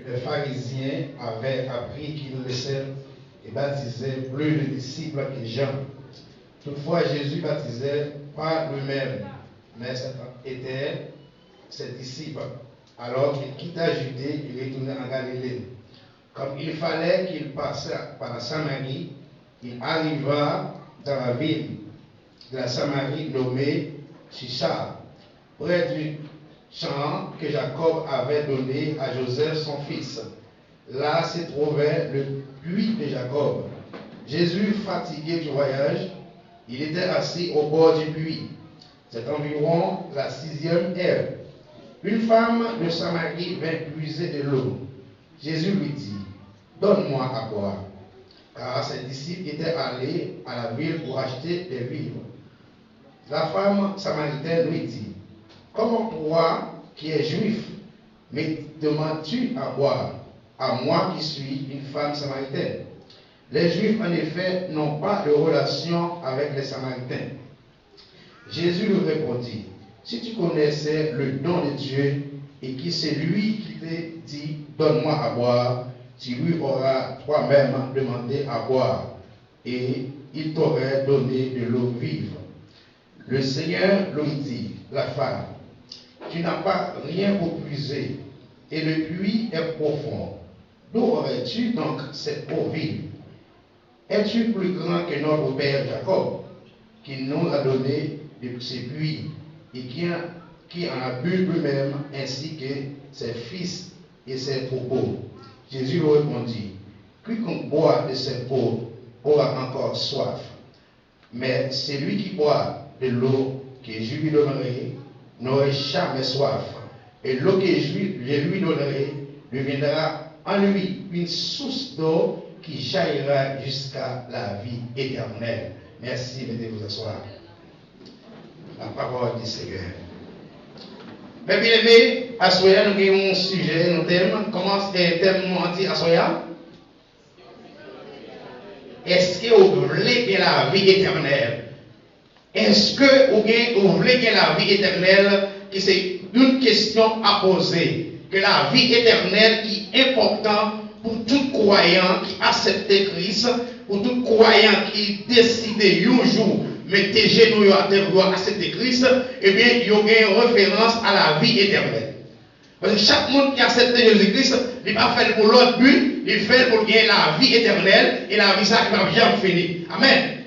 Les pharisiens avaient appris qu'il laissait et baptisait plus de disciples que Jean. Toutefois, Jésus baptisait pas lui-même, mais étaient ses disciples. Alors il quitta Judée et retourna en Galilée. Comme il fallait qu'il passe par la Samarie, il arriva dans la ville de la Samarie nommée Sychar, près du champ que Jacob avait donné à Joseph son fils. Là se trouvait le puits de Jacob. Jésus, fatigué du voyage, il était assis au bord du puits. C'est environ la 6e heure. Une femme de Samarie vint puiser de l'eau. Jésus lui dit, donne-moi à boire, car ses disciples étaient allés à la ville pour acheter des vivres. La femme samaritaine lui dit, comment toi, qui es juif, me demandes-tu à boire, à moi qui suis une femme samaritaine? Les Juifs, en effet, n'ont pas de relation avec les Samaritains. Jésus lui répondit, si tu connaissais le don de Dieu et que c'est lui qui te dit, donne-moi à boire, tu lui auras toi-même demandé à boire et il t'aurait donné de l'eau vive. Le Seigneur lui dit, la femme, tu n'as pas rien pour puiser et le puits est profond. D'où aurais-tu donc cette eau vive? Es-tu plus grand que notre père Jacob, qui nous a donné de ses puits et qui en a bu lui-même, ainsi que ses fils et ses troupeaux? Jésus lui répondit, quiconque boit de cette eau aura encore soif, mais celui qui boit de l'eau que je lui donnerai n'aurait jamais soif, et l'eau que je lui donnerai deviendra en lui une source d'eau qui jaillira jusqu'à la vie éternelle. Merci, mettez vous asseoir. La parole du Seigneur. Mes bien-aimés, à Soya, nous avons un sujet, un thème. Comment c'est un thème, nous dit à Soya? Est-ce que vous voulez que la vie éternelle? Est-ce que vous voulez que la vie éternelle, qui c'est une question à poser, que la vie éternelle qui est importante pour tout croyant qui accepte Christ, pour tout croyant qui décide un jour mettre genoux à terre pour accepter Christ, eh bien, il y a une référence à la vie éternelle. Parce que chaque monde qui accepte Jésus-Christ, il va faire pour l'autre but, il fait pour gagner la vie éternelle, et la vie ça qui va jamais finir. Amen.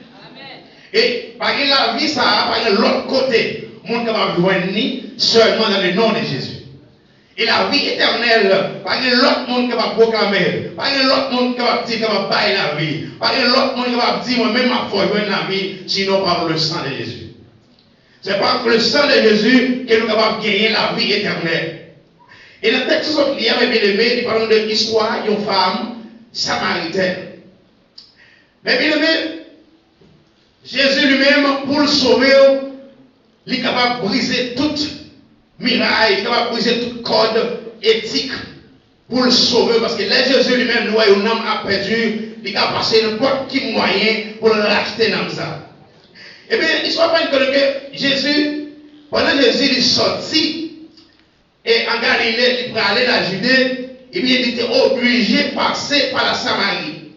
Et par la vie ça, par l'autre côté, le monde va joindre seulement dans le nom de Jésus. Et la vie éternelle, pas l'autre monde qui va proclamer, pas l'autre monde qui va dire qu'il va bailler la vie, pas l'autre monde qui va dire moi-même ma foi la vie, sinon par le sang de Jésus. C'est par le sang de Jésus que nous allons gagner la vie éternelle. Et dans le texte qu'il y a, mes bien-aimés, nous parlons de l'histoire d'une femme samaritaine. Mais bien-aimés, Jésus lui-même, pour le sauver, il est capable de briser toute miraille, il est capable de briser toute code éthique pour le sauver. Parce que là, Jésus lui-même, nous, un homme a perdu, il a passé n'importe quel moyen pour le racheter dans ça. Eh bien, il ne soit pas que Jésus, pendant que Jésus est sorti, et en Galilée, il pour aller à la Judée, eh bien, il était obligé de passer par la Samarie.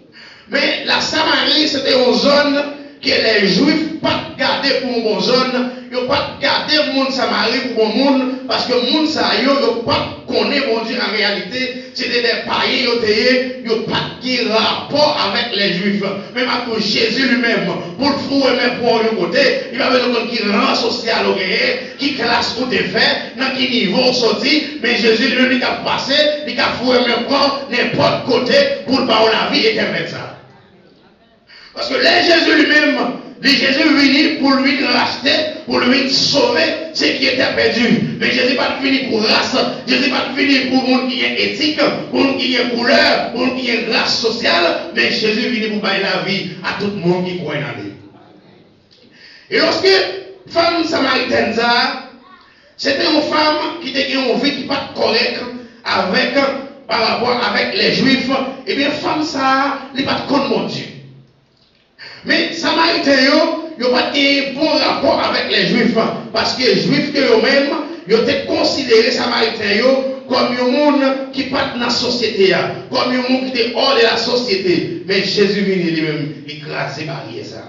Mais la Samarie, c'était une zone que les Juifs pas garder pour une bonne zone, ils pas garder le monde Samarie pour un monde, parce que le monde ça yo pas connaît mon Dieu en réalité, c'était des païens ils n'ont pas de rapport avec les Juifs. Même à tout Jésus lui-même, pour le fouer même pour un côté, il va venir qui rang social au qui classe où t'es fait, dans quel niveau sorti, mais Jésus lui-même il a passé, il a foué même pour n'importe côté pour parler la vie éternelle ça. Parce que là, Jésus lui-même, Jésus est venu pour lui racheter, pour lui sauver ce qui était perdu. Mais Jésus n'est pas venu pour race, Jésus n'est pas venu pour monde qui est éthique, pour monde qui est couleur, pour monde qui est race sociale, mais Jésus est venu pour bailler la vie à tout le monde qui croit en lui. Et lorsque femme samaritaine, c'était une femme qui était une vie qui n'est pas correcte avec, par rapport avec les Juifs, et bien femme ça, n'est pas contre mon Dieu. Mais Samaritains, ils n'ont pas de bon rapport avec les Juifs. Parce que les Juifs eux-mêmes, ils ont considéré Samaritains comme un monde qui pas dans la société, comme un monde qui est hors de la société. Mais Jésus vient lui-même écraser barrière ça.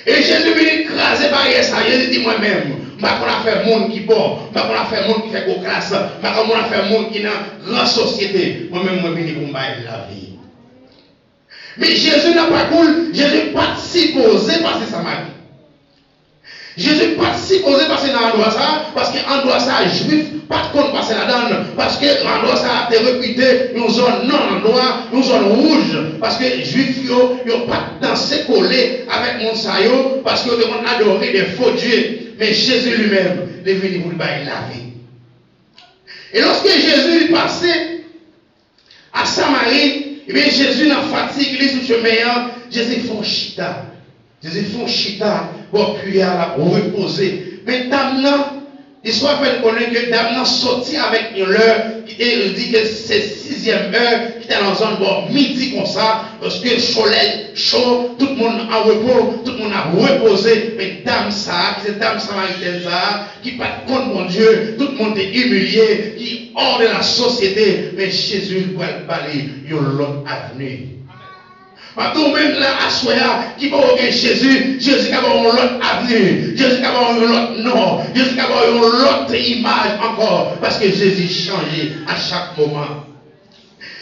Et Jésus vient écraser barrière ça. Jésus dit moi-même, je ne vais pas faire monde qui est bon, je ne vais pas faire monde qui fait gros classe, je ne vais pas faire monde qui est dans la grande société. Moi-même, je viens pour la vie. Mais Jésus n'a pas cool, Jésus n'est pas supposé passer sa magie. Jésus n'est pas supposé passer dans l'endroit ça, parce que l'endroit ça, juif, pas de compte passer là-dedans, parce que l'endroit ça a été réputé une zone non endroit, une zone rouge, parce que les juifs n'ont pas dansé collé avec mon saillot, parce qu'ils ont adoré des faux dieux. Mais Jésus lui-même, il est venu pour lui bailler la vie. Et lorsque Jésus est passé à Samarie, et bien Jésus n'a fatigue, il est sur le chemin, Jésus fait un chita. Jésus fait un chita pour appuyer à la pour reposer. Mais Damna, l'histoire fait connaître que Damna sorti avec une heure, il dit que c'est 6e heure, qui était dans une zone bon, midi comme ça, parce que le soleil chaud, tout le monde en repos, tout le monde a reposé. Mais Dame ça, qui c'est Dame Samaritaine ça, qui pas de compte mon Dieu, tout le monde est humilié, qui hors de la société. Mais Jésus va le balayer, il y a l'autre avenue. Maintenant, même là, à Soya, qui va regarder Jésus, Jésus va avoir une autre avenue, Jésus va avoir un autre nom, Jésus va avoir une autre image encore, parce que Jésus change à chaque moment.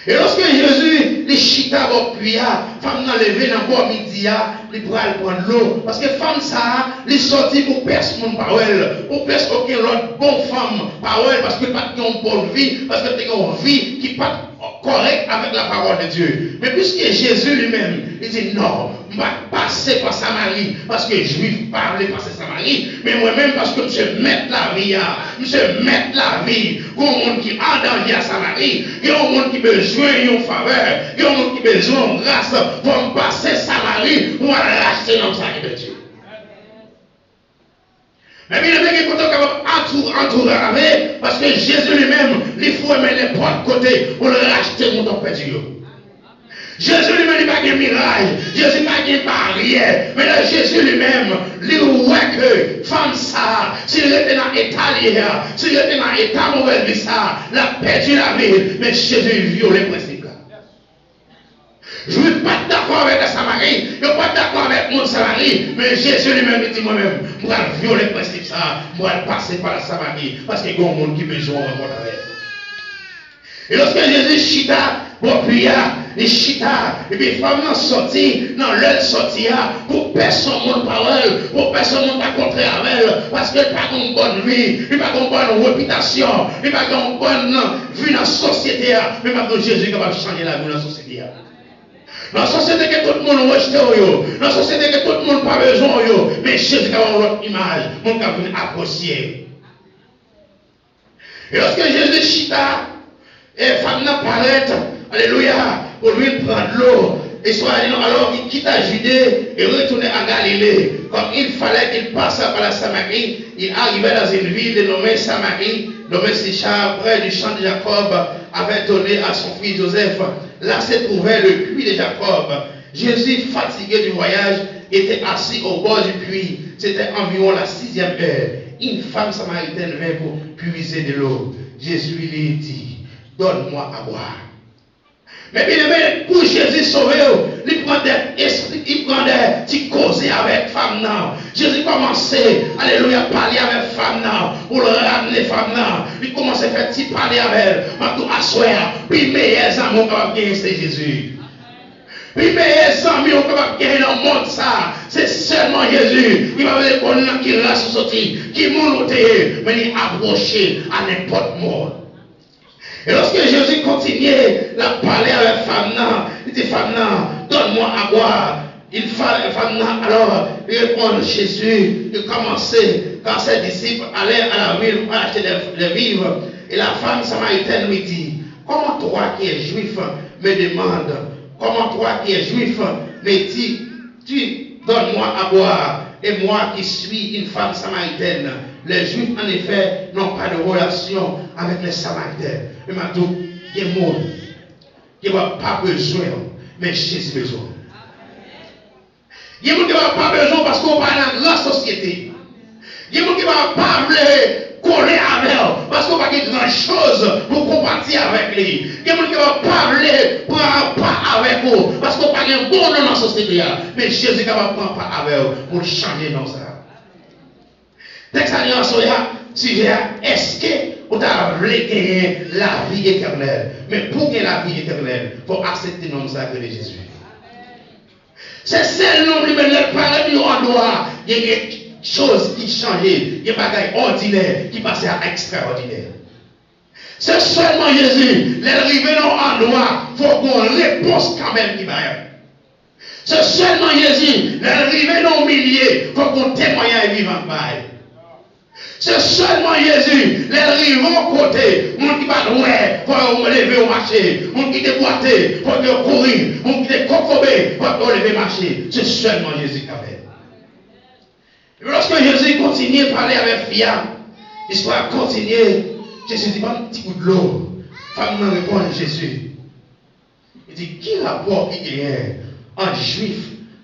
Et lorsque Jésus, les chita va prier, femme n'a levé dans le bois midi, il pourra prendre l'eau. Parce que femme ça, les sorti pour personne par elle, pour personne aucune autre bonne femme par elle, parce que pas de bonne vie, parce que tu as une vie qui n'est pas correcte avec la parole de Dieu. Mais puisque Jésus lui-même, il dit non, je vais passer par Samarie, parce que les Juifs parlent passer Samarie, mais moi-même parce que je mets la vie, je mets la vie, il y a un monde qui a danger à Samarie, il y a un monde qui a besoin d'une faveur, il y a un monde qui a besoin de grâce, pour me passer Samarie, pour racheter l'homme sacré de Dieu. Mais bien aimé, il faut entourer avec, parce que Jésus lui-même, il faut mettre n'importe côté pour le racheter mon temps perdu. Jésus lui-même, il n'a pas de mirage, Jésus n'a pas de barrière, mais là, Jésus lui-même, il voit que femme ça, s'il était dans l'état, s'il était dans l'état mauvais vie ça, il a perdu la vie, mais Jésus viole le principe là. Je ne suis pas d'accord avec la Samarie, je ne suis pas d'accord avec mon Samarie, mais Jésus lui-même dit moi-même, je vais violer le principe ça, je vais passer par la Samarie, parce qu'il y a un monde qui a besoin de rencontrer avec. Et lorsque Jésus chita pour prier, il chita, et puis les femmes sont sorties, dans leur sortie, pour personne ne parole, pour personne ne rencontrer avec elle, parce qu'elle n'a pas une bonne vie, il n'a pas une bonne réputation, il n'a pas une bonne vie dans la société, mais maintenant Jésus est capable de changer la vie dans la société. Dans la société que tout le monde rejette, dans la société que tout le monde n'a pas besoin, mais Jésus a une autre image, on va venir apprécier. Et lorsque Jésus chita, et femme n'apparaît, alléluia, pour lui prendre l'eau, et soit alors il quitta Judée et retournait à Galilée. Comme il fallait qu'il passe par la Samarie, il arrivait dans une ville nommée Samarie, nommée Sichar, près du champ de Jacob, avait donné à son fils Joseph. Là se trouvait le puits de Jacob. Jésus, fatigué du voyage, était assis au bord du puits. C'était environ la 6e heure. Une femme samaritaine vint pour puiser de l'eau. Jésus lui dit, donne-moi à boire. Mais bien aimé, pour Jésus sauver, il prend des esprits, il prend des petits causer avec femme non. Jésus commençait, alléluia, parler avec femme non, pour le ramener femme non. Il commençait à faire petit parler avec elle, maintenant à soir, puis meilleurs amours qu'on va gagner, c'est Jésus. Puis meilleurs amis qu'on va gagner dans le monde, ça, c'est seulement Jésus. Il va venir qu'on a qui reste sorti, qui monte, mais il approché à n'importe monde. Et lorsque Jésus continuait à parler avec femme, il dit femme, donne-moi à boire. Il fallait femme, alors il répond Jésus, il commençait quand ses disciples allaient à la ville pour acheter des vivres. Et la femme samaritaine lui dit, comment toi qui es juif me demandes, comment toi qui es juif me dis, tu donnes-moi à boire. Et moi qui suis une femme samaritaine, les Juifs en effet n'ont pas de relation avec les Samaritains. Mais maintenant, il y a des gens qui n'ont pas besoin, mais Jésus a besoin. Il y a des gens qui n'ont pas besoin parce qu'on parle dans la grande société. Il y a des gens qui n'ont pas coller avec eux parce qu'on n'a pas grand chose pour compartir avec lui. Il y a des gens qui vont parler, prendre part avec vous, parce qu'on n'a pas de bon dans la société. Mais Jésus est capable de prendre part avec vous pour changer dans ça. Texte alliance, est-ce que vous avez gagné la vie éternelle? Mais pour gagner la vie éternelle, il faut accepter le nom sacré de Jésus. C'est celle nom lui-même, le parler du endroit. Il y a des choses qui changent, il y a des bagages ordinaires qui passent à extraordinaire. C'est seulement Jésus, l'arrivée dans l'endroit, il faut qu'on réponse quand même qui va. C'est seulement Jésus, l'arrivée dans le milieu, il faut qu'on témoigne et vivant bail. C'est seulement Jésus, l'arrivant côté, mon qui va loin, il faut lever au marché, mon qui est boité, il faut courir, mon qui est cocobé, il faut lever au marché. C'est seulement Jésus qui a fait. Lorsque Jésus continue à parler avec Fia, l'histoire continue. Jésus dit, pas un petit coup de l'eau. Femme me répond à Jésus. Il dit, qui rapport il y a entre juif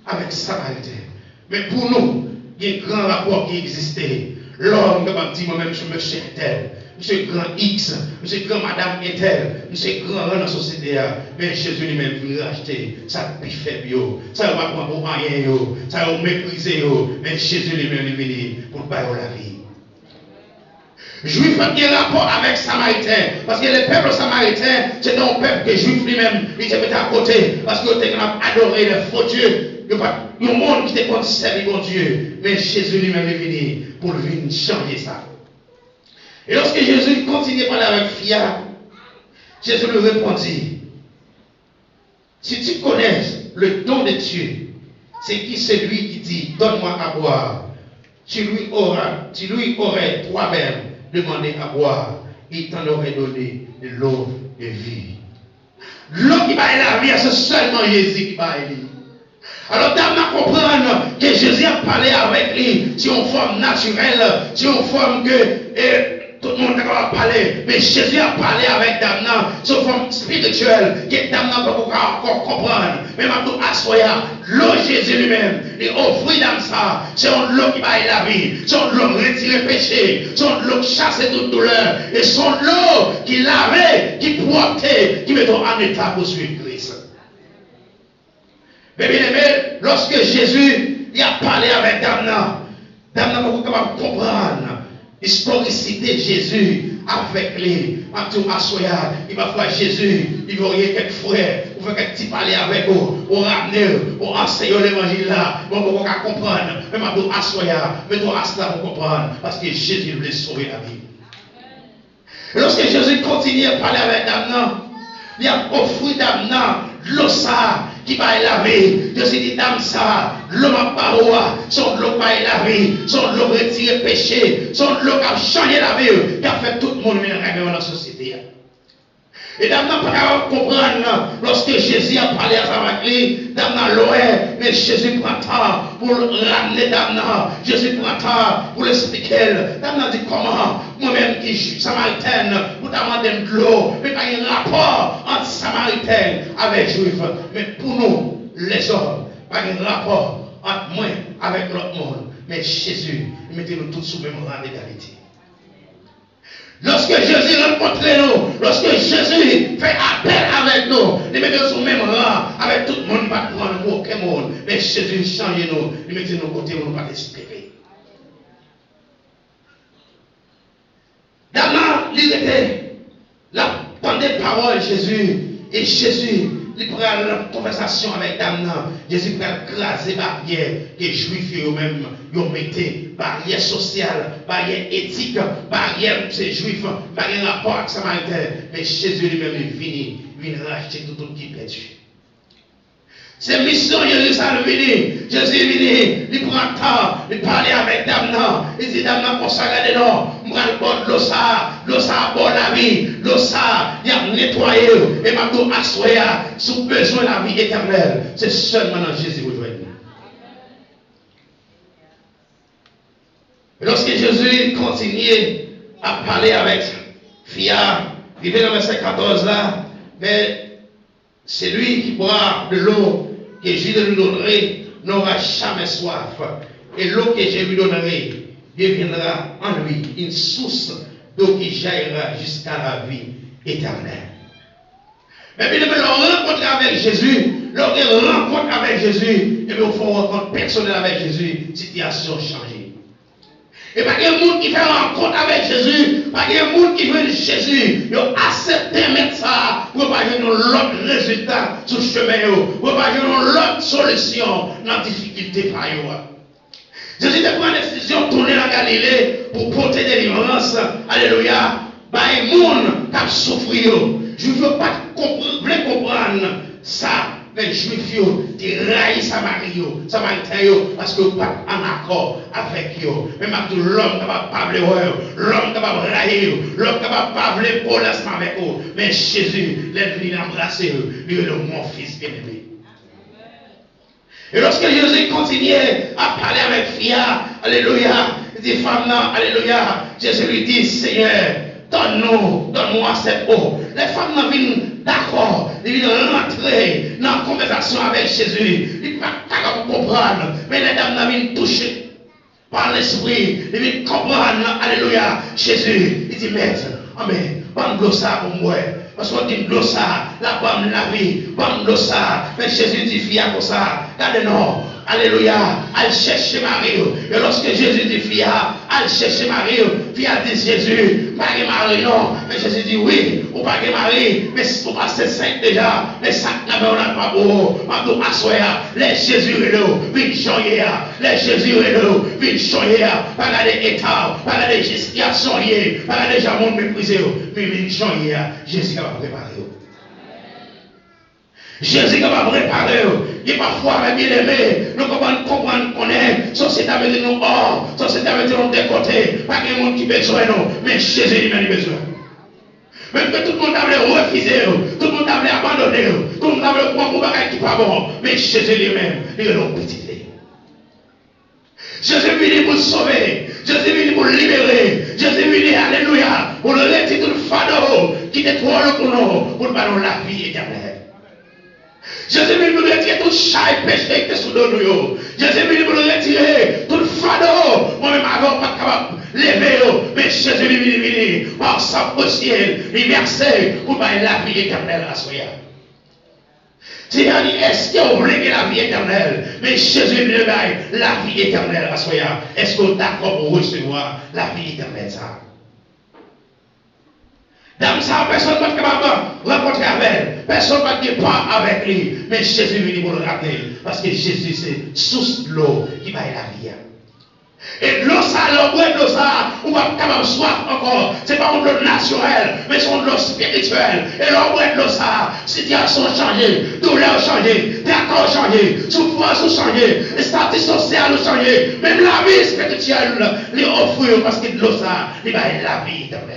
avec samaritain? Mais pour nous, il y a un grand rapport qui existait. L'homme qui dit, moi-même, je me suis tel. Monsieur grand X, monsieur grand madame Intel, monsieur grand dans la société. Mais Jésus lui-même veut racheter. Ça ne fait bio. Ça ne va pas pour rien. Ça va mépriser. Mais Jésus lui-même est venu pour bailler la vie. Juif a un rapport avec Samaritain. Parce que le peuple samaritain, c'est un peuple que Juif lui-même, il s'est mis à côté. Parce qu'il a adoré le faux Dieu. Il y a un monde qui était servi bon Dieu. Mais Jésus lui-même est venu pour venir changer ça. Et lorsque Jésus continue à parler avec Fia, Jésus lui répondit, si tu connais le don de Dieu, c'est qui celui qui dit, donne-moi à boire, tu lui aurais toi-même demandé à boire, il t'en aurait donné de l'eau de vie. L'eau qui va la vie, c'est seulement Jésus qui va aller. Alors, tu as comprendre que Jésus a parlé avec lui sur une forme naturelle, sur une forme que tout le monde va parler. Mais Jésus a parlé avec Damna sur une forme spirituelle que Damna ne peut pas encore comprendre. Mais maintenant, à Soya, l'eau Jésus lui-même, il offre dans ça. C'est une l'eau qui va la vie. C'est une l'eau qui retire le péché. C'est une l'eau qui chasse toute douleur. Et c'est l'eau qui lavait, qui portait, qui met en état pour suivre Christ. Mais bien aimé, lorsque Jésus il a parlé avec Damna, Damna ne peut pas comprendre l'historicité de Jésus avec lui. Il va faire Jésus, il va y quelques frères, il va quelques petits parler avec vous, on ramener, on enseigner l'évangile là, on ne peut pas comprendre. Mais maintenant, mais toi, pour comprendre, parce que Jésus voulait sauver la vie. Et lorsque Jésus continue à parler avec Damna, il a offert Damna l'eau ça qui va laver. Je dit dame ça, l'eau ma parole, son l'eau va laver, son l'eau retire le péché, son l'eau qui a changé la vie, qui a fait tout le monde venir dans la société. Et dame n'a pas comprendre lorsque Jésus a parlé avec lui, dame n'a l'oreille, mais Jésus prend temps pour ramener dame. Jésus prend temps pour l'expliquer. Dame n'a dit comment, moi-même qui suis samaritaine, vous demandez de l'eau, mais pas un rapport entre samaritaine avec juif. Mais pour nous, les hommes, pas un rapport entre moi avec l'autre monde. Mais Jésus, mettez-nous tous sous le même rang d'égalité. Lorsque Jésus rencontre nous, lorsque Jésus fait appel avec nous, il met sur le même rang avec tout le monde, pas prendre pour aucun monde. Mais Jésus change nous, il met nous côté où nous pas espérer. D'abord, il était la pendant parole Jésus, et Jésus, il prend la conversation avec Damna. Jésus prend craser barrière que les juifs eux-mêmes ont mis, barrière sociale, barrière éthique, barrière ces juifs, barrière rapport avec Samaritain. Mais Jésus lui-même est venu, il vient racheter tout qui est perdu. C'est mission Jésus est venu. Jésus est venu, il prend le temps, il parle avec Damna. Il dit Damna, pour ça, regardez-nous, je vais le l'eau ça bon la vie, l'eau ça, il a nettoyé, et maintenant assoyer, sous besoin de la vie éternelle. C'est seulement dans Jésus que vous jouez. Lorsque Jésus continue à parler avec Fia, il vient dans le verset 14 là, mais c'est lui qui boit de l'eau que je lui donnerai n'aura jamais soif. Et l'eau que je lui donnerai deviendra en lui une source d'eau qui jaillira jusqu'à la vie éternelle. Mais bien, leur rencontre avec Jésus, leur rencontre avec Jésus, et bien, il faut une rencontre personnelle avec Jésus, situation changée. Et pas qu'il y a un monde qui fait rencontre avec Jésus, pas qu'il y a un monde qui veut Jésus, ils ont accepté de mettre ça pour pas avoir l'autre résultat sur le chemin, pour pas avoir l'autre solution dans la difficulté. Jésus a pris une décision de tourner en Galilée pour porter délivrance. Alléluia. Bah, les gens qui souffrent, je ne veux pas comprendre ça. Mais les Juifs, ils raillent Samaritains, parce qu'ils ne sont pas en accord avec eux. Mais maintenant, l'homme qui va parler, l'homme qui va railler, l'homme qui va parler pour l'instant avec eux. Mais Jésus, il est venu embrasser eux. Il est mon fils bien-aimé. Et lorsque Jésus continuait à parler avec Fia, alléluia, il dit, femme, non, alléluia, Jésus lui dit, Seigneur, donne-moi cette eau. Les femmes viennent d'accord, ils viennent rentrer dans la conversation avec Jésus. Ils ne peuvent pas comprendre, mais les dames viennent toucher par l'esprit. Ils viennent comprendre, alléluia, Jésus. Il dit, maître, amen, bonne ça pour moi. Parce qu'on dit ça, la bonne la vie, bonne ça. Mais Jésus dit, fia comme ça, regardez-nous. Alléluia, elle cherche Marie. Et lorsque Jésus dit Fia, elle cherche Marie. Fia dit Jésus, pas de Marie, non. Mais Jésus dit oui, ou pas de Marie. Mais si vous passez 5 déjà, mais ça n'a pas beau. Maintenant, assoya, les Jésus est là, vite choyer. Les Jésus est là, vite choyer. Pas de état, pas de situation, pas de gens méprisé. Mais vite choyer. Jésus va préparer. Jésus va préparer. Et parfois, mes bien-aimés, nous comprenons qu'on est, société avec nous hors, société avec nous de côté, pas qu'il y ait monde qui besoin nous, mais Jésus lui-même besoin. Même que tout le monde a refusé, tout le monde a abandonné, tout le monde a prendre pour bagage qui n'est pas bon, mais Jésus lui-même, il est notre petit. Jésus est venu pour sauver, Jésus est venu pour libérer, Jésus est venu, alléluia, pour le retirer tout le fardeau qui est trop lourd pour nous, pour nous donner la vie éternelle. Jésus est venu pour retirer tout chaque péché qui est sous nous. Jésus est venu pour retirer tout le fardeau. Moi-même, avant, pas capable de lever. Mais Jésus est venu par sa ciel, il versé pour donner la vie éternelle à soi. C'est à dire, est-ce que vous voulez la vie éternelle? Mais Jésus est venu donner la vie éternelle à soi. Est-ce que vous êtes d'accord pour recevoir la vie éternelle? Ça? Dans ça, personne ne peut pas rencontrer avec elle. Personne ne peut pas avec lui. Mais Jésus est venu pour le rappeler. Parce que Jésus, c'est source de l'eau qui va la vie. Et l'eau, ça, l'eau, de l'eau, ça, on va capable de soif encore. Ce n'est pas une eau naturelle, mais c'est une eau spirituelle. Et l'eau, de l'eau, ça, situation changée, douleur changée, d'accord changé, souffrance changée, statut social changé. Même la vie spirituelle, les offrir parce que de l'eau, ça, il va la vie éternelle.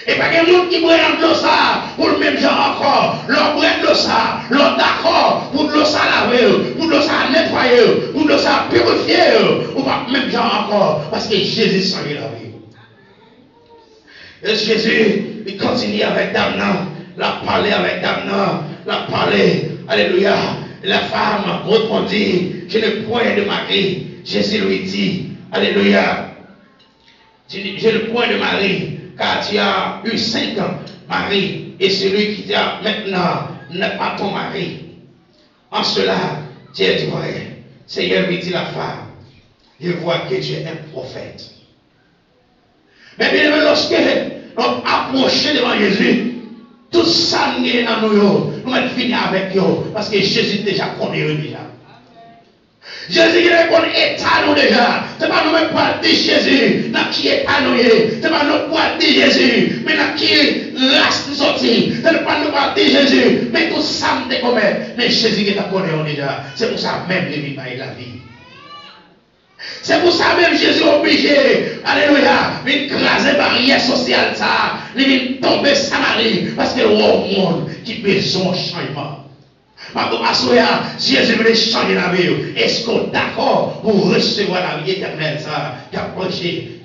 Et pas qu'il y a des gens qui boivent de l'eau ça, pour le même genre encore, l'eau boit de l'eau ça, l'eau d'accord, pour de l'eau ça laver, pour de l'eau ça nettoyer, pour de l'eau ça purifier, ou pas le même genre encore, parce que Jésus change la vie. Et Jésus, il continue avec Damna, l'a parlé avec Damna, l'a parlé, alléluia. La femme répondit, je n'ai point de mari. Jésus lui dit, alléluia, j'ai le point de mari. Car tu as eu 5 maris, et celui qui t'a maintenant n'est pas ton mari. En cela, tu es vrai. Seigneur lui dit la femme, je vois que tu es un prophète. Mais bien aimé, lorsque nous approchons devant Jésus, tout ça nous est dans nous, nous allons finir avec eux, parce que Jésus déjà connaît eux déjà. Jésus qui répond état nous déjà. Ce n'est pas nous même pour dire Jésus, dans qui est à nous. Ce n'est pas nous pour dire Jésus, mais dans qui race nous sortir. Ce n'est pas nous pour dire Jésus, mais tout ça nous découvert. Mais Jésus qui t'a connu déjà. C'est pour ça même qu'il vit la vie. C'est pour ça même Jésus est obligé, alléluia, d'écraser la barrière sociale, il vient tomber Samarie, parce que le monde qui a besoin de changement. Maintenant, à Jésus veut changer la vie. Est-ce qu'on est d'accord pour recevoir la vie éternelle, ça, qui a prêché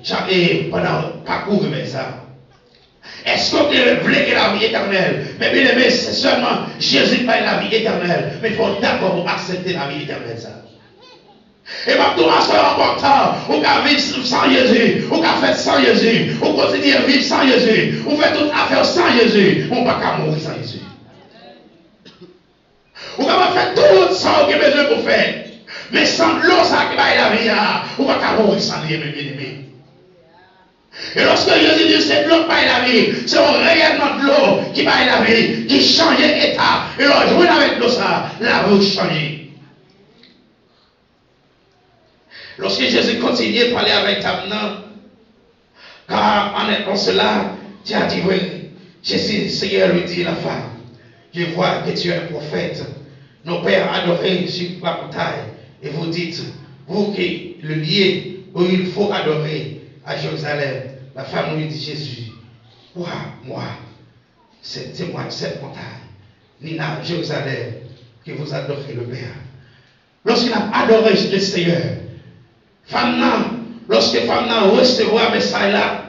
pendant le parcours de ça? Est-ce qu'on veut la vie éternelle? Mais bien aimé, c'est seulement Jésus qui a la vie éternelle. Mais il faut d'accord pour accepter la vie éternelle, ça. Et pas tout c'est important. Ou qu'à vivre sans Jésus, ou qu'à faire sans Jésus, ou continuer à vivre sans Jésus, ou faire toute affaire sans Jésus, on pas qu'à mourir sans Jésus. Ou qu'à faire tout ça qu'on a besoin pour faire. Mais sans l'eau, ça qui va la vie, ou pas qu'à mourir sans lui, mes bien-aimés. Et lorsque Jésus dit c'est l'eau qui va la vie, c'est un rayonnement de l'eau qui va la vie, qui change l'état. Et lorsque jouer avec l'eau, ça, la vie change. Lorsque Jésus continue de parler avec Tamna, car en cela, Dieu a dit, oui, Jésus, Seigneur lui dit la femme, je vois que tu es un prophète. Nos pères adoraient sur la montagne. Et vous dites, vous qui le liez, où il faut adorer à Jérusalem. La femme lui dit, Jésus, moi, c'est moi, cette montagne, ni à Jérusalem, que vous adorez le Père. Lorsqu'il a adoré le Seigneur, lorsque femme n'a recevoir le message là,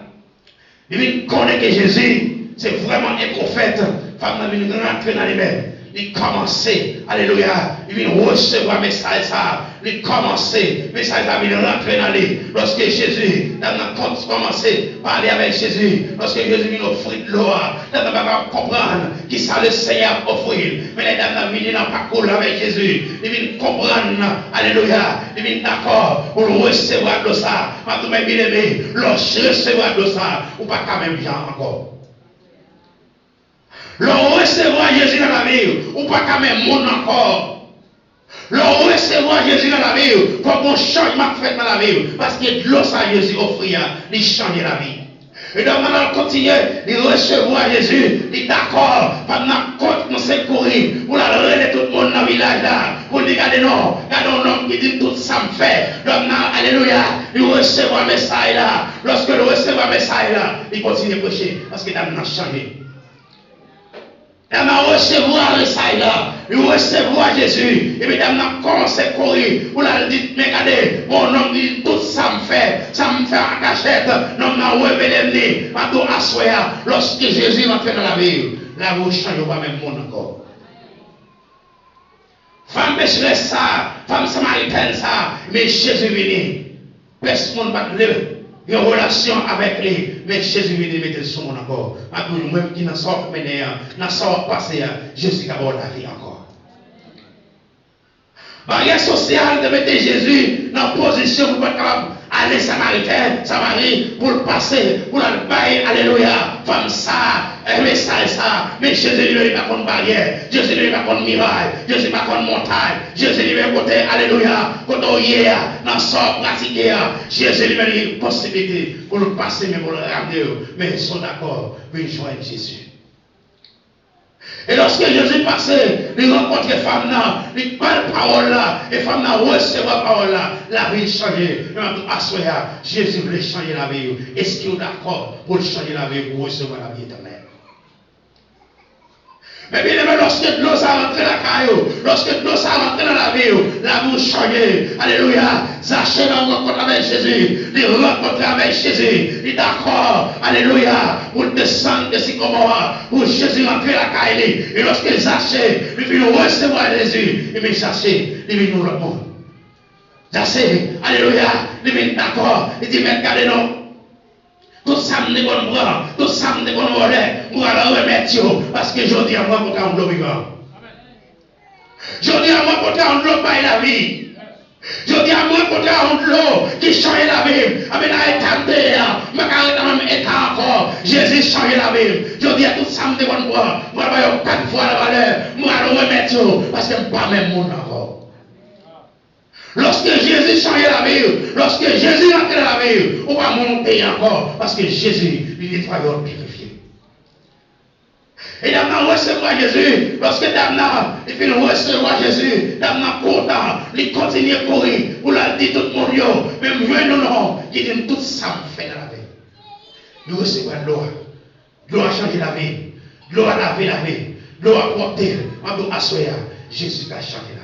il connaît que Jésus, c'est vraiment un prophète. Femme n'a venu rentrer dans les mains. Il commençait, alléluia, il vient recevoir le message ça. Il commençait, le message ça vient rentrer dans lui. Lorsque Jésus, dans commencé à parler avec Jésus, lorsque Jésus vient offrir de l'eau, il va comprendre qui ça le Seigneur offrir. Mais les dames viennent dans le parcours avec Jésus. Ils viennent comprendre, alléluia, ils viennent d'accord pour recevoir de ça. Maintenant, bien aimé, lorsque recevoir de ça, ou pas quand même bien encore. L'on recevoir Jésus dans la vie, ou pas quand même monde encore. L'on recevoir Jésus dans la vie, comme un changement fait dans la vie, parce que l'eau ça Jésus offrir, il change la vie. Et donc maintenant, on continue de recevoir Jésus, il est d'accord, pendant qu'on nous s'est courir, pour la relayer tout le monde dans le village là, pour dire, regardez non, regardez un homme qui dit tout ça me fait. Donc maintenant, alléluia, il recevoir le message là. Lorsque il recevoir le message là, il continue de prêcher, parce qu'il a changé. Il m'a recevoir le message là, il recevoir Jésus, et puis il a commencé à courir, pour la dire, mais regardez, mon homme dit tout ça me fait en cachette, non m'a révélé, m'a tout assoya, lorsque Jésus rentre dans la vie, la vie change pas même monde encore. Femme pécheresse ça, femme samaritaine ça, mais Jésus vient, personne ne va lever. Il y a une relation avec lui, mais Jésus vient mettre sur mon encore. Même qui n'a sort mené, n'a sort passé, Jésus a la vie encore. Barrière sociale de mettre Jésus dans la position pour pas aller Samarie, pour le passer, pour le bailler, alléluia, femme ça, un message ça, mais Jésus lui pas contre barrière, Jésus lui pas contre miraille, Jésus pas contre montagne, Jésus lui pas côté, alléluia, côté hier, dans sort pratiqué, Jésus lui a une possibilité pour le passer, mais pour le ramener, mais ils sont d'accord, pour joindre Jésus. Et lorsque Jésus passait, il rencontre les femmes là, il parle parole là, et les femmes là recevoir parole là, la vie change. Jésus voulait changer la vie. Est-ce qu'il est d'accord pour changer la vie, pour recevoir la vie éternelle? Mais bien aimé, lorsque de l'eau ça rentre dans la caillou, lorsque de l'eau ça rentre dans la vie change. Alléluia. Zachée va rencontrer avec Jésus. Il rencontre avec Jésus. Il est d'accord. Alléluia. Pour descendre de Sycomore, pour Jésus rentrer dans la caillou. Et lorsque Zachée, il vient recevoir Jésus, il vient Zachée, il vient nous le monde. Zachée, alléluia. Il vient d'accord. Il dit, mais regardez non. Tout ça me déconne bras, tout ça me déconne voler, pour aller remettre, parce que je dis à moi pour un l'eau vivant. Je dis à moi pour un l'eau par la vie. Je dis à moi pour un l'eau qui change la vie. Avec la état, mais quand même état encore, Jésus change la vie. Je dis à tout ça me déconne bras, moi je vais 4 fois la valeur, moi je vais remettre, parce que je ne pas même monde encore. Lorsque Jésus change la vie, lorsque Jésus entre dans la vie, on va monter encore, parce que Jésus lui nettoie et purifié. Et d'abord recevoir Jésus, lorsque d'abord il fait recevoir Jésus, d'abord content, il continue à courir, pour la dire tout le monde, même je nous non, qui dit tout ça me fait dans la vie. Nous recevons l'eau, l'eau a changé la vie, l'eau a lavé la vie, l'eau a porté, on doit assoyer, Jésus a changé la vie.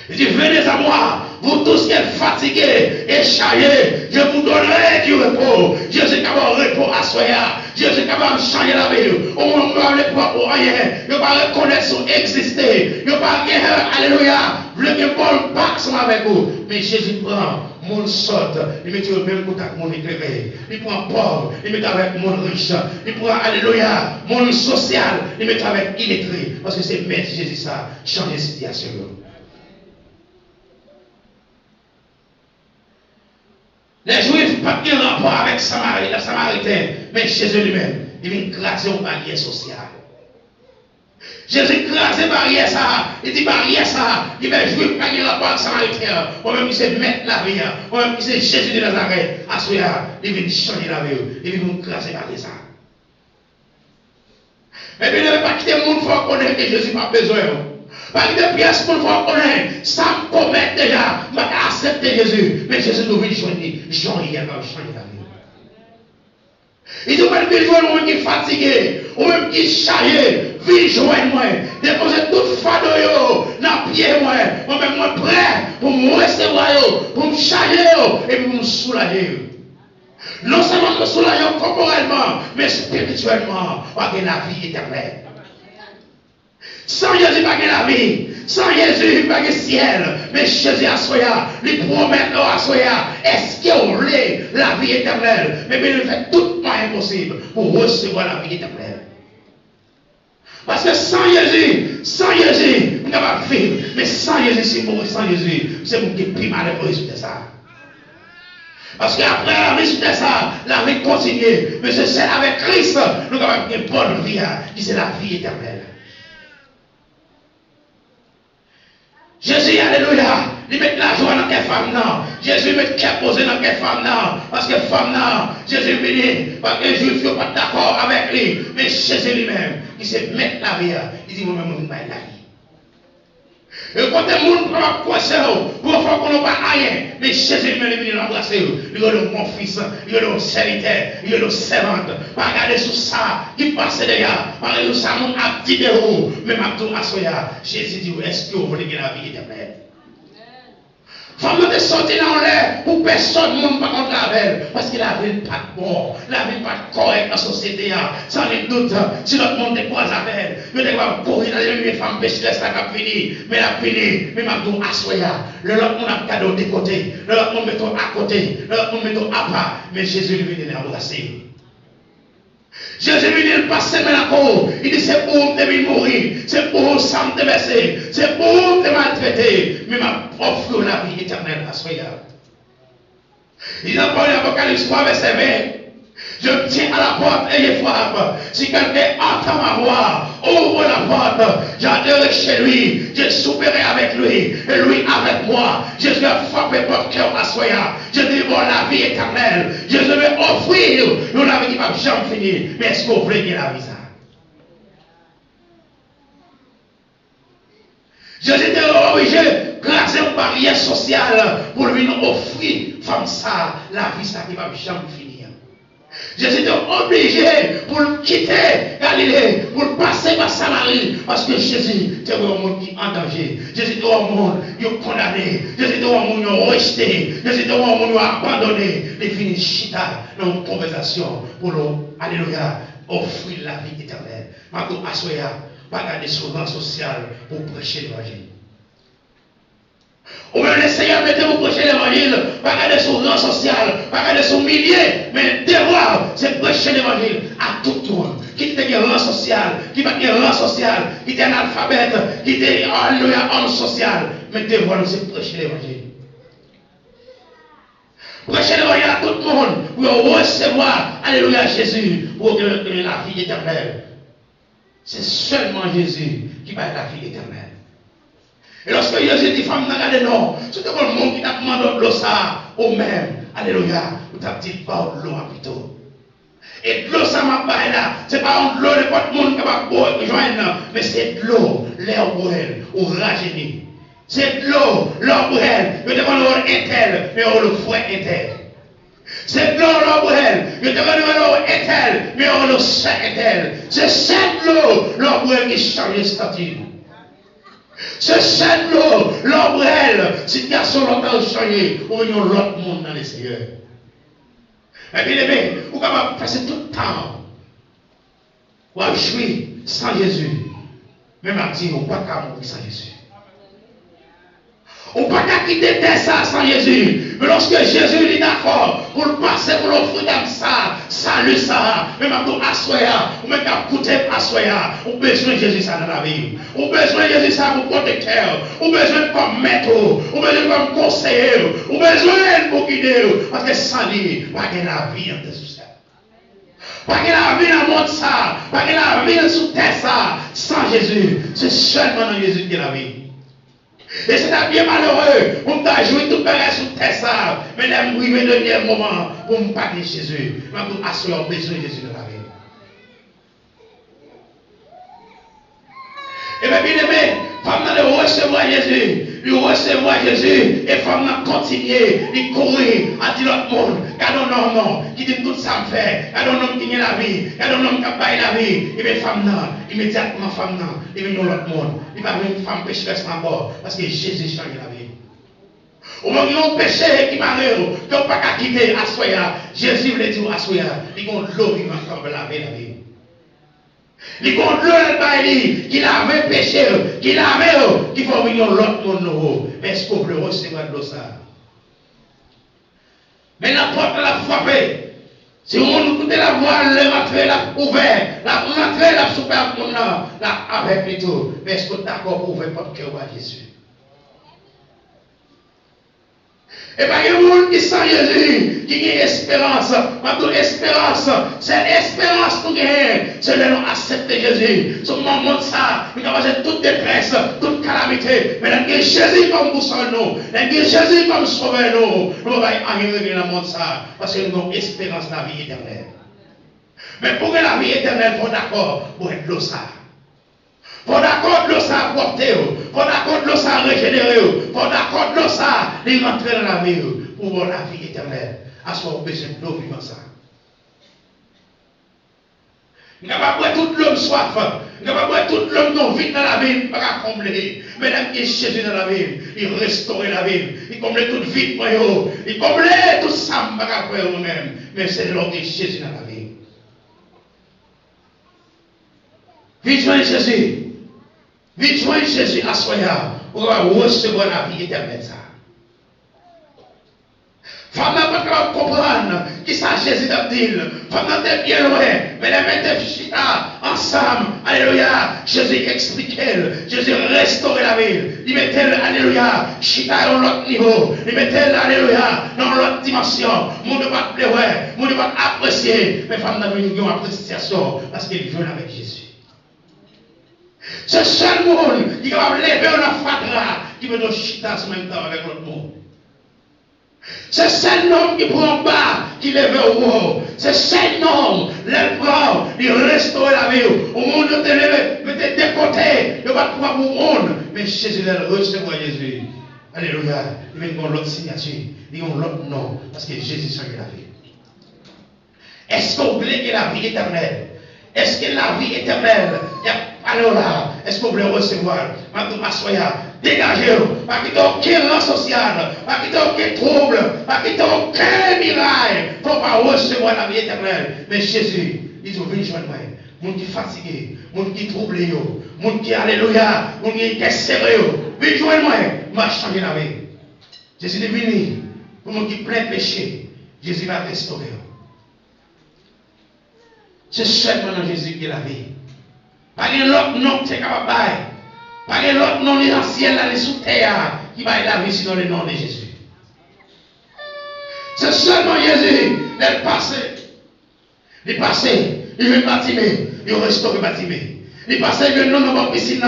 Il dit, venez à moi, vous tous qui êtes fatigués et chargés, je vous donnerai du repos. Jésus a un repos à soi. soya. Jésus est capable de changer la vie. Au moment où on ne peut pas rien. Il ne peut pas reconnaître son exister. Il ne peut pas rien. Alléluia. Vous voulez que Paul passe avec vous. Mais Jésus prend. Mon saute, il met au même contact mon éclairé. Il prend pauvre, il met avec mon riche. Il prend, alléluia, mon social, il met avec illettré. Parce que c'est Maître Jésus ça, change la situation. Les Juifs n'ont pas de rapport avec Samarie, la Samaritain, mais Jésus lui-même, il vient craser une barrière sociale. Jésus crase barrière ça, il dit barrière ça, il va jouer pas de rapport avec Samaritain, ou même qui se mettre la vie, ou même qui se Jésus de Nazareth, à ce moment il vient changer la vie, il vient craser barrière ça. Mais bien, il ne veut pas quitter le monde, il faut connaître que Jésus n'a pas besoin. Pas quitter pièce pour le faire connaître, ça me commet déjà, je vais accepter Jésus, mais Jésus nous vient changer, il va changer la vie. Il dit, même que je qui est fatigué, ou même qui est chargé, viens joindre moi, déposer toute fado dans le pied moi, moi-même moi prêt pour me recevoir, pour me charger et pour me soulager. Non seulement me soulager corporellement, mais spirituellement, pour gagner la vie éternelle. Sans Jésus, pas gagner la vie. Sans Jésus, pas gagner le ciel. Mais Jésus a soya, lui promet à soya, est-ce qu'il voulait la vie éternelle? Mais il fait tout moyen possible pour recevoir la vie éternelle. Parce que sans Jésus, on ne va pas vivre. Mais sans Jésus, c'est mourir sans Jésus. C'est vous qui plus malheureux de ça. Parce qu'après la vie de ça, la vie continue. Mais c'est avec Christ, nous avons une bonne vie, qui c'est la vie éternelle. Jésus, alléluia, il met la joie dans quelle femme non. Jésus met qu'elle posé dans quelle femme non. Parce que femme non, Jésus venu, parce que les juifs ne sont pas d'accord avec lui. Mais Jésus lui-même, il se met la vie, il dit moi-même, je vais la vie. Et quand le monde ne peut pas croire pour faire qu'on n'a pas rien, mais Jésus lui-même est venu l'embrasser. Il est mon fils, il est mon serviteur, il est mon servante. Regardez sur ça, qui passe déjà. Regardez sur ça, mon abdi de vous. Même Abdou Assoya, Jésus dit, est-ce que vous voulez la vie éternelle? Femme de sortir dans l'air pour personne ne peut pas contre la vie. Parce que la vie n'est pas bon. La vie n'est pas correcte dans la société. Sans les doutes, si notre monde n'est pas avec elle, nous devons courir dans les femmes péchées, laisse la cap fini. Mais la fini, mais Abdou Assoya. Le lot monde a cadeau de côté. Le lot monde mettons à côté. Le lot monde mettons à part. Mais Jésus lui vient l'embrasser. Jésus lui dit, passer maintenant. Il dit, c'est pour vous de mourir. C'est pour vous sans te verser. C'est pour vous de maltraiter. Mais m'a offre la vie éternelle à soi. Il dit dans l'Apocalypse 3, verset 20. Je me tiens à la porte et je frappe. Si quelqu'un entend ma voix, ouvre la porte. J'entrerai chez lui. Je souperai avec lui. Et lui avec moi. Je vais frapper votre cœur à soi. Je vais voir la vie éternelle. Je vais offrir une vie qui va jamais finir. Mais est-ce que vous voulez la vie ça? Jésus était obligé de craser une barrière sociale pour lui offrir femme ça, la vie ça qui va jamais finir. Jésus était obligé pour quitter Galilée, pour passer par Samarie, parce que Jésus était un monde qui est en danger. Jésus était un monde qui est condamné. Jésus était un monde qui est rejeté. Jésus était un monde qui est abandonné. Il finit chita dans une conversation pour nous, alléluia, offrir la vie éternelle. Maintenant, assoya, pas garder son rang social pour prêcher l'évangile. Ou même le Seigneur mettez vous prêcher l'évangile, pas garder son rang social, pas garder son millier, mais le devoir, c'est prêcher l'évangile à tout le monde. Qui est un rang social, qui va un rang social, qui est un alphabet, qui est un homme social, mais le devoir, c'est prêcher l'évangile. Prêcher l'évangile à tout le monde, pour recevoir, alléluia, Jésus, pour la vie éternelle. C'est seulement Jésus qui va la vie éternelle. Et lorsque Jésus dit, femme, regardez non, c'est tout le monde qui t'a demandé de l'eau ça, au même, alléluia, vous t'as dit pas de l'eau à plutôt. Et de l'eau ça m'a pas là, c'est pas de l'eau de votre monde qui va rejoindre, mais c'est de l'eau, l'air pour elle, ou rajeunir. C'est de l'eau, l'eau pour elle, vous devez l'eau intel, mais on le fouet intel. C'est de l'eau, l'eau pour elle, vous devez l'eau intel, mais on le sang intel. C'est cette l'eau, l'eau pour elle qui change le statut. C'est cette l'eau, l'ombrelle, si garçon longtemps changé, ou il y a l'autre monde dans les Seigneur. Et bien aimé, vous êtes capable de passer tout le temps. Vous avez joué sans Jésus. Même à dire, vous n'êtes pas capable de mourir sans Jésus. On ne peut pas quitter ça sans Jésus. Mais lorsque Jésus est d'accord pour le passer, pour l'offrir comme ça, salut ça, même à tout assoya, ou même à coûter assoya, on a besoin de Jésus ça dans la vie. On a besoin de Jésus ça pour protecteur. On a besoin comme maître. On a besoin comme conseiller. On a besoin pour guider. Parce que sans lui, pas de la vie en dessous ça. Pas de la vie dans le monde ça. Pas de la vie sous terre ça. Sans Jésus, c'est seulement dans Jésus qui est la vie. Et c'est bien malheureux pour me jouer tout le monde sur terre ça. Mais là, je vais donner un moment pour me parler de Jésus. Je vais assurer besoin de Jésus dans la vie. Et bien, bien aimé, femme de recevoir Jésus. Il recevoir Jésus et femme continuer, il courir, à dire l'autre monde, regarde un homme qui dit tout ça me fait, regarde un homme qui a la vie, regarde un homme qui a baillé la vie, et bien femme immédiatement femme il vient dans l'autre monde, il va venir une femme pécheresse encore, parce que Jésus change la vie. Au moment où il y a un péché qui m'arrive, que vous ne pouvez pas quitter, assoya, Jésus voulait dire assoya, il y a l'eau qui va comme laver la vie. Il compte l'eau qui avait péché, qui l'avait, qui faut venir l'autre monde nouveau. Mais est-ce qu'on peut recevoir de l'eau ça? Mais la porte l'a frappé. Si on écoute la voix, l'entrée l'a ouvert, l'entrée l'a super pour nous, là avec les tout. Mais est-ce qu'on est d'accord pour ouvrir votre cœur à Jésus? Et bien, il y a des gens qui sont Jésus, qui ont espérance. Notre espérance, c'est l'espérance que nous avons. C'est de nous accepter Jésus. Ce moment de ça, nous avons toute détresse, toute calamité. Mais nous avons Jésus comme boussole nous. Nous avons Jésus comme sauveur nous. Nous ne pouvons pas arriver dans le monde ça. Parce que nous avons espérance de la vie éternelle. Mais pour que la vie éternelle, il faut d'accord pour être l'eau ça. Faut d'accord de l'eau ça apporter, faut d'accord de l'eau ça régénérer, faut d'accord de l'eau ça les rentrer dans la vie pour voir la vie éternelle. À ce moment besoin de l'eau vivant ça. Nous n'avons pas tout l'homme soif, nous n'avons pas tout l'homme non vite dans la vie, pas combler. Mesdames qui est Jésus dans la vie, il restaure la vie, il comble tout vite pour eux, il comble tout ça pour eux-mêmes. Mais c'est l'homme qui est Jésus dans la vie. Vite joindre Jésus. Vite joindre Jésus à soya pour recevoir la vie éternelle. Femme n'a pas capable de comprendre qui ça Jésus a dit. Femme n'a bien loin, mais les mettez chita ensemble. Alléluia. Jésus expliquait, Jésus restaurait la ville. Il mettait alléluia, chita dans l'autre niveau. Il mettait alléluia dans l'autre dimension. Mon ne pas pleurer, mon ne pas apprécier. Mais femme n'a pas une appréciation parce qu'il veut avec Jésus. C'est seul monde qui va lever un fatra qui veut nous chita en même temps avec l'autre monde. C'est seul homme qui prend bas, qui lève au haut. C'est seul homme, le bras, il restaure la vie. Au monde de te lever, mettez de côté, il va pouvoir vous monde. Mais Jésus, il recevoir Jésus. Alléluia. Il vient dans l'autre signature, il vient dans l'autre nom, parce que Jésus change la vie. Est-ce que vous voulez que la vie éternelle? Est-ce que la vie éternelle, il y a alors là, est-ce que vous voulez recevoir? Maintenant, assoya, dégagez-vous, pas qu'il y ait aucun rang social, pas qu'il y ait aucun trouble, pas qu'il y ait aucun miracle. Il ne faut pas recevoir la vie éternelle. Mais Jésus, il ont vu joindre moi. Moun qui fatigué, moun qui troublé, moun qui alléluia, moun qui est serré, viens joindre moi, m'a changé la vie. Jésus est venu pour moun qui plein de péché. Jésus va restaurer. C'est seulement dans Jésus qui est la vie. Pas de l'autre nom qui est capable de bailler. Pas de l'autre nom dans le ciel, là, sous terre, qui baille la vie sinon le nom de Jésus. C'est seulement Jésus, il passé. Il passé, il veut bâtimer, il restaure le bâtiment. Il passé, il veut non dans piscine.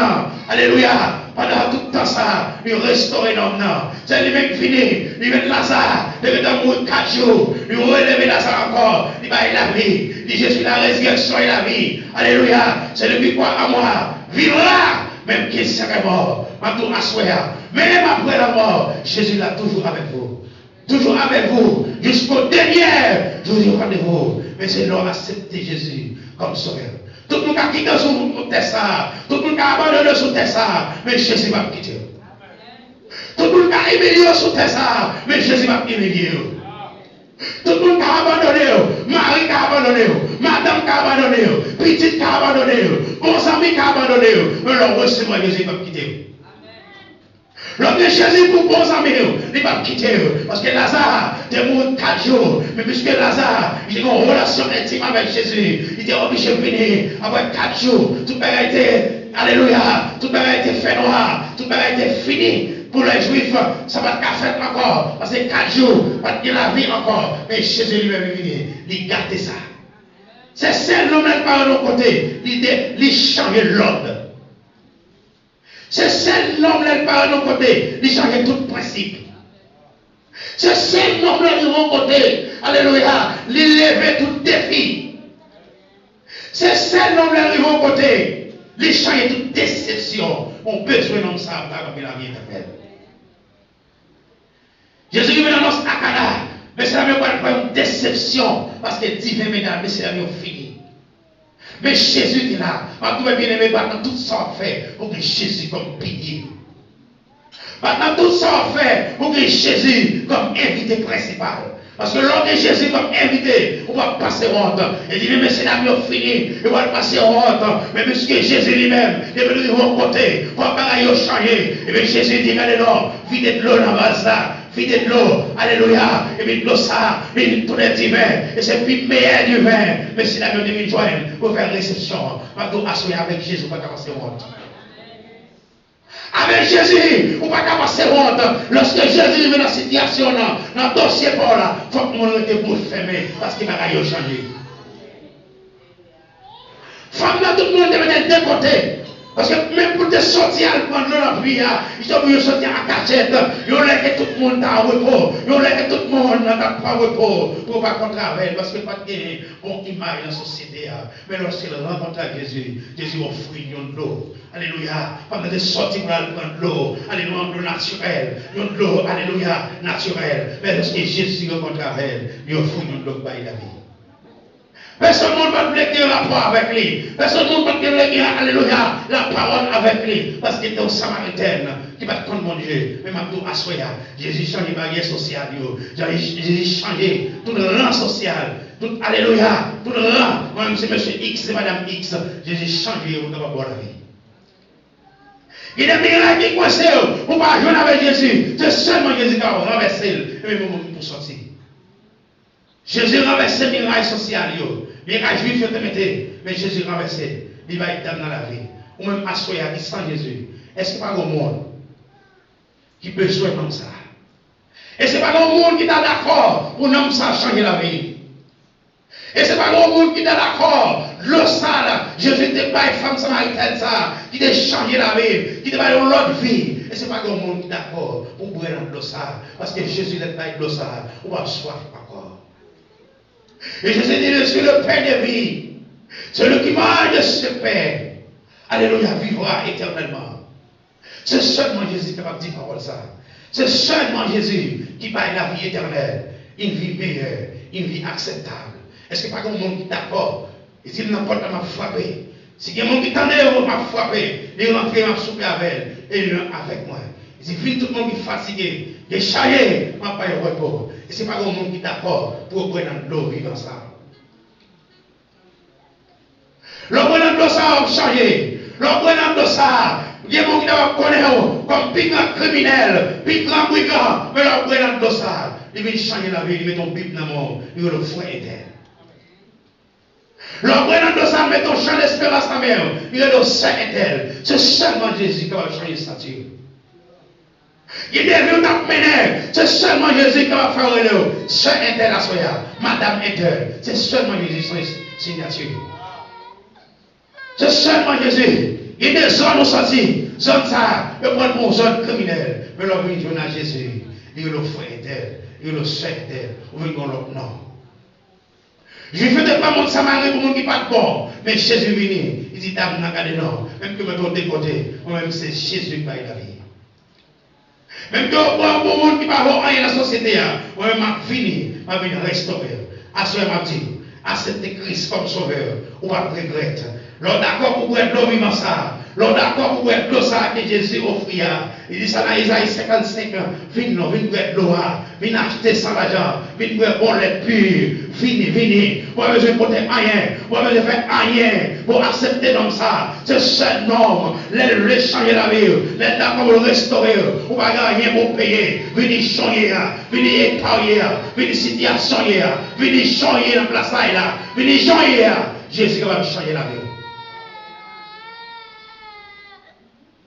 Alléluia. Pendant tout le temps ça, il restaure l'homme. C'est lui qui finit, il veut Lazare, il veut mourir 4 jours, il veut relever Lazare encore, il va la vie. Il dit je suis la résurrection et la vie. Alléluia. C'est lui qui croit à moi. Vivra, même qu'il serait mort. Maintenant, assoya. Même après la mort, Jésus est toujours avec vous. Toujours avec vous. Jusqu'au dernier jour de vous. Mais c'est l'homme accepter Jésus comme sauveur. Tout le monde a quitté sur terre ça. Tout le monde a abandonné sur terre ça. Mais Jésus va quitter. Tout le monde a humilié sur terre ça. Mais Jésus va humilier. Tout le monde a abandonné, Marie a abandonné, madame a abandonné, petite a abandonné, bons amis a abandonné, mais leur recevoir Jésus va quitter. Lorsque Jésus pour bons amis, il va quitter. Parce que Lazare était mort 4 jours. Mais puisque Lazare, il a une relation intime avec Jésus, il était obligé de venir après 4 jours. Tout le monde a été, alléluia, tout le monde a été fait noir, tout le monde a été fini. Pour les Juifs, ça va être fait encore. Parce que 4 jours, pas de la vie encore. Mais Jésus lui-même est venu, il garde ça. C'est celle l'homme par de l'autre côté, il change l'ordre. C'est celle l'homme par de l'autre côté, il change tout principe. C'est celle l'homme de l'autre côté, alléluia, il lève tout défi. C'est celle l'homme de l'autre côté, il change toute déception. On peut jouer dans ça, comme la vie éternelle. Jésus lui annonce à Cana, mais c'est la même une déception, parce que divin mesdames, mais c'est la même fini. Mais Jésus est là, maintenant bien aimé, maintenant tout ça fait pour que Jésus comme pilier. Maintenant tout ça fait pour que Jésus comme invité principal. Parce que lorsque Jésus comme invité, on va passer honte. Il dit, mais c'est la mieux fini, on va passer honte. Mais puisque Jésus lui-même, il est venu de mon côté, pour pas changer. Et bien Jésus dit, allez non, videz de l'eau dans la vase là. Videz de l'eau, alléluia, et puis de l'eau ça, et tout est divin, et c'est plus meilleur du vin, mais si la mieux devine joindre pour faire réception, on va tout associer avec Jésus, on va pas passer honte. Avec Jésus, on va pas passer honte. Lorsque Jésus est dans la situation, dans le dossier pour là, il faut que mon ait bouche fermée, parce qu'il va rien changer. Femme là, tout le monde devait être décoté. Parce que même pour te sortir à prendre la prière, ils ont voulu sortir à cachette. Ils ont laissé tout le monde dans le repos. Ils ont laissé tout le monde dans le repos pour ne pas contraver. Parce que pas de bon image dans la société. Mais lorsqu'il rencontre Jésus, Jésus offre une l'eau. Alléluia. Pendant de sortir pour aller prendre l'eau. Alléluia, l'eau naturelle. Une l'eau, alléluia, naturelle. Mais lorsque Jésus rencontre elle, il offre une l'eau par la vie. Personne ne va te dire la parole avec lui. Personne ne va te dire, alléluia, la parole avec lui. Parce qu'il était au Samaritain qui va te prendre mon Dieu. Mais maintenant, à Soya, Jésus change les barrières sociales. Jésus change tout le rang social. Tout, alléluia, tout le rang. Moi-même, c'est monsieur X, c'est madame X. Jésus change pour ne pas boire la vie. Il y a des miracles qui coincent pour ne pas jouer avec Jésus. C'est seulement Jésus qui va renverser. Et même pour sortir. Jésus renverse les mirailles sociales. Mirailles juifs, mais Jésus renverse. Il va être dans la vie. Ou même assoyer qui sans Jésus. Est-ce qu'il n'y a pas un monde qui peut jouer comme ça? Est-ce qu'il n'y a pas un monde qui est d'accord pour nous ça changer la vie? Et c'est pas un monde qui est d'accord. L'eau sale, Jésus n'était pas une femme samaritaine ça, qui a changé la vie, qui a une autre vie. Et c'est pas un monde qui est d'accord pour boire dans l'eau sale. Parce que Jésus n'est pas de l'eau sale. On va soif encore. Et Jésus dit, je suis le pain de vie. Celui qui mange de ce pain, alléluia, vivra éternellement. C'est seulement Jésus qui va dire parole ça. C'est seulement Jésus qui parle la vie éternelle. Une vie meilleure, une vie acceptable. Est-ce qu'il n'y a pas de monde qui est d'accord? Et s'il n'importe quoi m'a frappé. Si il y a un monde qui t'en est, m'a frappé. Il rentre, m'a soupé avec elle. Et il est avec moi. Et si tout le monde qui est fatigué, qui est chargé, m'a pas eu repos. Et ce n'est pas un monde qui est d'accord pour prendre dans l'eau vivre ensemble. Le prenant de l'eau, ça va changer. Le prenant de l'eau, ça, il y a des gens qui doivent connaître comme plus grand criminel, plus grand brigand. Mais le prenant de l'eau, ça, il vient changer la vie, il met ton Bible dans mon, il veut le fouet éternel. Le prenant de ça, met ton champ d'espérance en mer, il est le sein éternel. C'est seulement Jésus qui va changer sa statue. Il est venu t'amener, c'est seulement Jésus qui va faire le sein éternel à soya, Madame éternelle. C'est seulement Jésus son signature. C'est seulement Jésus. Il y a des zones où sorti, zone ça, il prend pour zone criminelle. Mais l'homme vient à Jésus, il est le frère éternel, il est le sein éternel, ou il y a l'autre nom. Je ne fais pas mon Samarie pour mon qui pas de bon. Mais Jésus venu. Il dit, t'as regardé non. Même que je me donne côté, moi-même c'est Jésus qui paye la vie. Même que pour monde qui pas bon rien dans la société, moi-même je fini, je vais restaurer. À ce moment dit, accepter Christ comme sauveur, ou pas regretter. Alors d'accord pour être l'homme vivant ça, L'on d'accord pour être l'eau ça que Jésus offre. Il dit ça dans Isaïe 55. Viens non, viens être l'eau. Viens acheter sans l'argent. Viens boire bon lait pur. Vini. Pas besoin de porter rien. Pas besoin de faire rien pour accepter comme ça. C'est seul nom. Les changer la vie. Les d'accord pour le restaurer. On va rien pour payer. Venez changer. Venez épargner. Venez situation. Venez changer la place là. Venez changer. Jésus va changer la vie.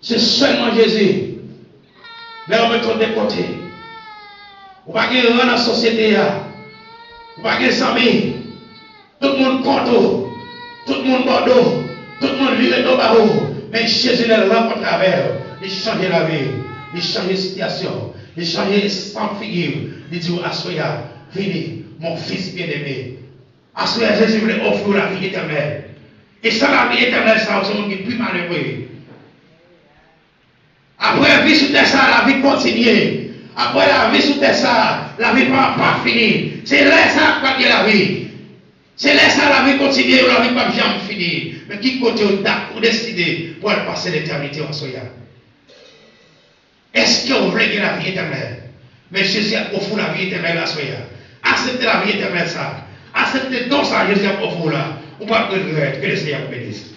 C'est seulement Jésus. Là, on met tout de côté. On va pas dans la société. On va pas des amis. Tout le monde compte. Tout le monde bordeaux. Tout le monde vire au barreau. Mais Jésus le rencontre avec. Il change la vie. Il change la situation. Il change sans figure. Il dit à Soya, venez, mon fils bien-aimé. À Soya, Jésus voulait offrir la vie éternelle. Et sans la vie éternelle, ça, c'est le monde qui est plus malheureux. Après la vie sur terre, la vie continue. Après la vie sur terre, la vie pas finie. C'est là ça qu'il y a la vie. C'est là ça la vie continue, la vie pas jamais finie. Mais qui côté vous décidez pour passer l'éternité en Soya? Est-ce que vous voulez la vie éternelle? Mais Jésus a offert la vie éternelle à Soya. Acceptez la vie éternelle ça. Acceptez donc ça, Jésus a offert là. Ou pas de regret, que le Seigneur vous bénisse.